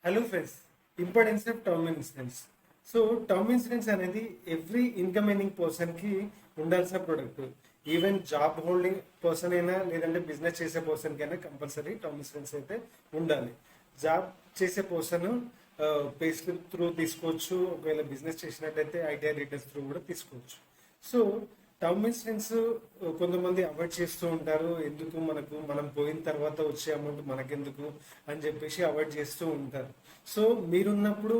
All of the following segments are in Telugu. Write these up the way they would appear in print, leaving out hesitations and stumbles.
Hello friends, importance of term insurance. So term insurance అనేది ఎవ్రీ ఇన్కమ్ ఎర్నింగ్ పర్సన్కి ఉండాల్సిన product. Even job holding person అయినా లేదంటే బిజినెస్ చేసే పర్సన్కైనా కంపల్సరీ టర్మ్ ఇన్సూరెన్స్ అయితే ఉండాలి. జాబ్ చేసే పర్సన్ పే స్లిప్ త్రూ తీసుకోవచ్చు, ఒకవేళ బిజినెస్ చేసినట్టయితే ఐటీఆర్ రిటర్న్స్ త్రూ కూడా తీసుకోవచ్చు. సో టర్మ్ ఇన్సూరెన్స్ కొంతమంది అవాయిడ్ చేస్తూ ఉంటారు. ఎందుకు మనం పోయిన తర్వాత వచ్చే అమౌంట్ మనకెందుకు అని చెప్పేసి అవాయిడ్ చేస్తూ ఉంటారు. సో మీరున్నప్పుడు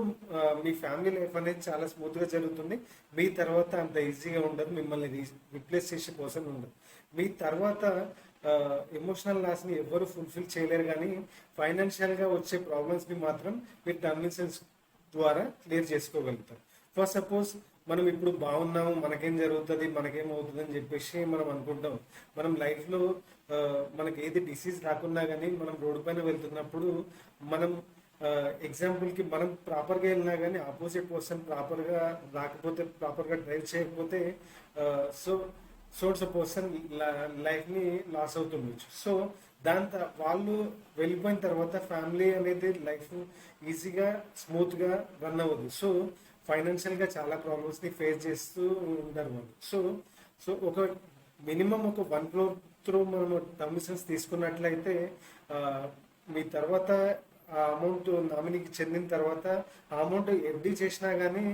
మీ ఫ్యామిలీ లైఫ్ అనేది చాలా స్మూత్ గా జరుగుతుంది. మీ తర్వాత అంత ఈజీగా ఉండదు, మిమ్మల్ని రిప్లేస్ చేసే పర్సన్ ఉండదు. మీ తర్వాత ఎమోషనల్ లాస్ ని ఎవరు ఫుల్ఫిల్ చేయలేరు, కానీ ఫైనాన్షియల్ గా వచ్చే ప్రాబ్లమ్స్ ని మాత్రం మీరు టర్మ్ ఇన్సూరెన్స్ ద్వారా క్లియర్ చేసుకోగలుగుతారు. ఫర్ సపోజ్ మనం ఇప్పుడు బాగున్నాము, మనకేం జరుగుతుంది, మనకేం అవుతుంది అని చెప్పేసి మనం అనుకుంటాం. మనం లైఫ్లో మనకి ఏది డిసీజ్ రాకున్నా కానీ మనం రోడ్డు పైన వెళ్తున్నప్పుడు మనం ఎగ్జాంపుల్కి మనం ప్రాపర్గా వెళ్ళినా కానీ ఆపోజిట్ పర్సన్ ప్రాపర్గా రాకపోతే, ప్రాపర్గా డ్రైవ్ చేయకపోతే సో సోర్స్ ఆఫ్ పర్సన్ లైఫ్ని లాస్ అవుతుండొచ్చు. సో వాళ్ళు వెళ్ళిపోయిన తర్వాత ఫ్యామిలీ అనేది లైఫ్ ఈజీగా స్మూత్గా రన్ అవ్వదు. సో ఫైనాన్షియల్గా చాలా ప్రాబ్లమ్స్ని ఫేస్ చేస్తూ ఉంటారు వాళ్ళు. సో సో ఒక మినిమం ఒక 1 crore త్రూ మనం టర్మ్ ఇన్సూరెన్స్ తీసుకున్నట్లయితే మీ తర్వాత ఆ అమౌంట్ నామినీకి చెందిన తర్వాత ఆ అమౌంట్ ఎఫ్డి చేసినా కానీ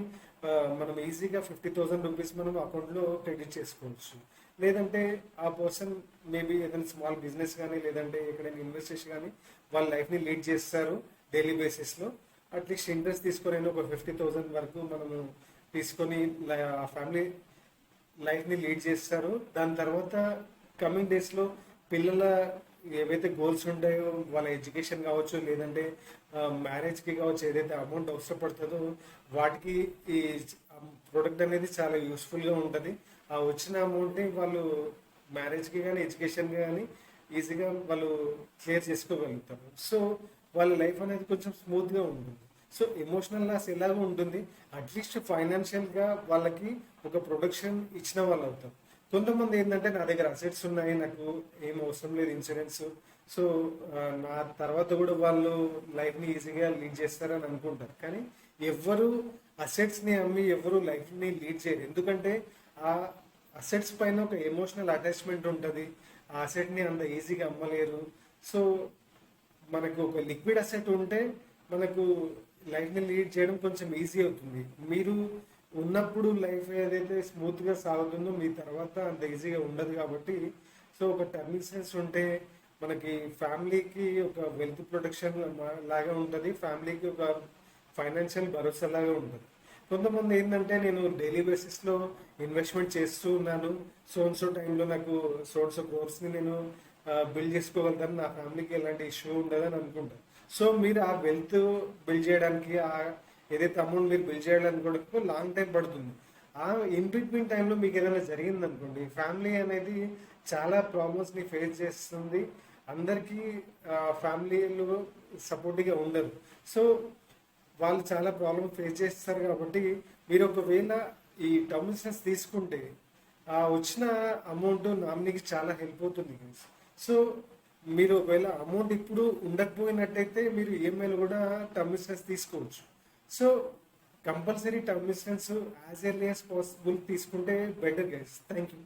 మనం ఈజీగా 50,000 రూపీస్ మనం అకౌంట్లో క్రెడిట్ చేసుకోవచ్చు. లేదంటే ఆ పర్సన్ మేబీ ఏదైనా స్మాల్ బిజినెస్ కానీ లేదంటే ఎక్కడైనా ఇన్వెస్ట్ చేసి కానీ వాళ్ళ లైఫ్ని లీడ్ చేస్తారు డైలీ బేసిస్లో. అట్లీస్ట్ ఇంట్రెస్ట్ తీసుకొని ఒక 50,000 వరకు మనము తీసుకొని ఆ ఫ్యామిలీ లైఫ్ని లీడ్ చేస్తారు. దాని తర్వాత కమింగ్ డేస్లో పిల్లల ఏవైతే గోల్స్ ఉంటాయో వాళ్ళ ఎడ్యుకేషన్ కావచ్చు లేదంటే మ్యారేజ్కి కావచ్చు, ఏదైతే అమౌంట్ అవసరపడుతుందో వాటికి ఈ ప్రోడక్ట్ అనేది చాలా యూస్ఫుల్గా ఉంటుంది. ఆ వచ్చిన అమౌంట్ని వాళ్ళు మ్యారేజ్కి కానీ ఎడ్యుకేషన్కి కానీ ఈజీగా వాళ్ళు క్లియర్ చేసుకోగలుగుతారు. సో వాళ్ళ లైఫ్ అనేది కొంచెం స్మూత్గా ఉంటుంది. సో ఎమోషనల్ లాస్ ఎలాగో ఉంటుంది, అట్లీస్ట్ ఫైనాన్షియల్గా వాళ్ళకి ఒక ప్రొడక్షన్ ఇచ్చిన వాళ్ళు అవుతారు. కొంతమంది ఏంటంటే నా దగ్గర అసెట్స్ ఉన్నాయి, నాకు ఏం అవసరం లేదు ఇన్సూరెన్స్, సో నా తర్వాత కూడా వాళ్ళు లైఫ్ని ఈజీగా లీడ్ చేస్తారని అనుకుంటారు. కానీ ఎవరు అసెట్స్ని అమ్మి ఎవరు లైఫ్ని లీడ్ చేయరు. ఎందుకంటే ఆ అసెట్స్ పైన ఒక ఎమోషనల్ అటాచ్మెంట్ ఉంటుంది. ఆ అసెట్ని అంత ఈజీగా అమ్మలేరు. సో మనకు ఒక లిక్విడ్ అసెట్ ఉంటే మనకు లైఫ్ని లీడ్ చేయడం కొంచెం ఈజీ అవుతుంది. మీరు ఉన్నప్పుడు లైఫ్ ఏదైతే స్మూత్గా సాగుతుందో మీ తర్వాత అంత ఈజీగా ఉండదు. కాబట్టి సో ఒక టర్మ్ ఇన్సూరెన్స్ ఉంటే మనకి ఫ్యామిలీకి ఒక వెల్త్ ప్రొటెక్షన్ లాగా ఉంటుంది, ఫ్యామిలీకి ఒక ఫైనాన్షియల్ భరోసా లాగా ఉంటుంది. కొంతమంది ఏంటంటే నేను డైలీ బేసిస్లో ఇన్వెస్ట్మెంట్ చేస్తూ ఉన్నాను, సో టైంలో నాకు సోర్స్ ఆఫ్ కోర్స్ని నేను బిల్డ్ చేసుకోగలుగుతాను, నా ఫ్యామిలీకి ఎలాంటి ఇష్యూ ఉండదని అనుకుంటాను. సో మీరు ఆ వెల్త్ బిల్డ్ చేయడానికి ఏదైతే అమౌంట్ మీరు బిల్డ్ చేయడానికి కూడా లాంగ్ టైం పడుతుంది. ఆ ఇన్ బిట్వీన్ టైంలో మీకు ఏదైనా జరిగింది అనుకోండి, ఫ్యామిలీ అనేది చాలా ప్రాబ్లమ్స్ని ఫేస్ చేస్తుంది. అందరికీ ఫ్యామిలీలు సపోర్టివ్గా ఉండరు. సో వాళ్ళు చాలా ప్రాబ్లమ్ ఫేస్ చేస్తారు. కాబట్టి మీరు ఒకవేళ ఈ టర్మ్ ఇన్సూరెన్స్ తీసుకుంటే ఆ వచ్చిన అమౌంట్ నామినీకి చాలా హెల్ప్ అవుతుంది. సో మీరు ఒకవేళ అమౌంట్ ఇప్పుడు ఉండకపోయినట్టయితే మీరు ఈఎంఐలు కూడా టర్మ్ ఇన్సూరెన్స్ తీసుకోవచ్చు. So compulsory term insurance as early as possible తీసుకుంటే బెటర్ గైస్. Thank you.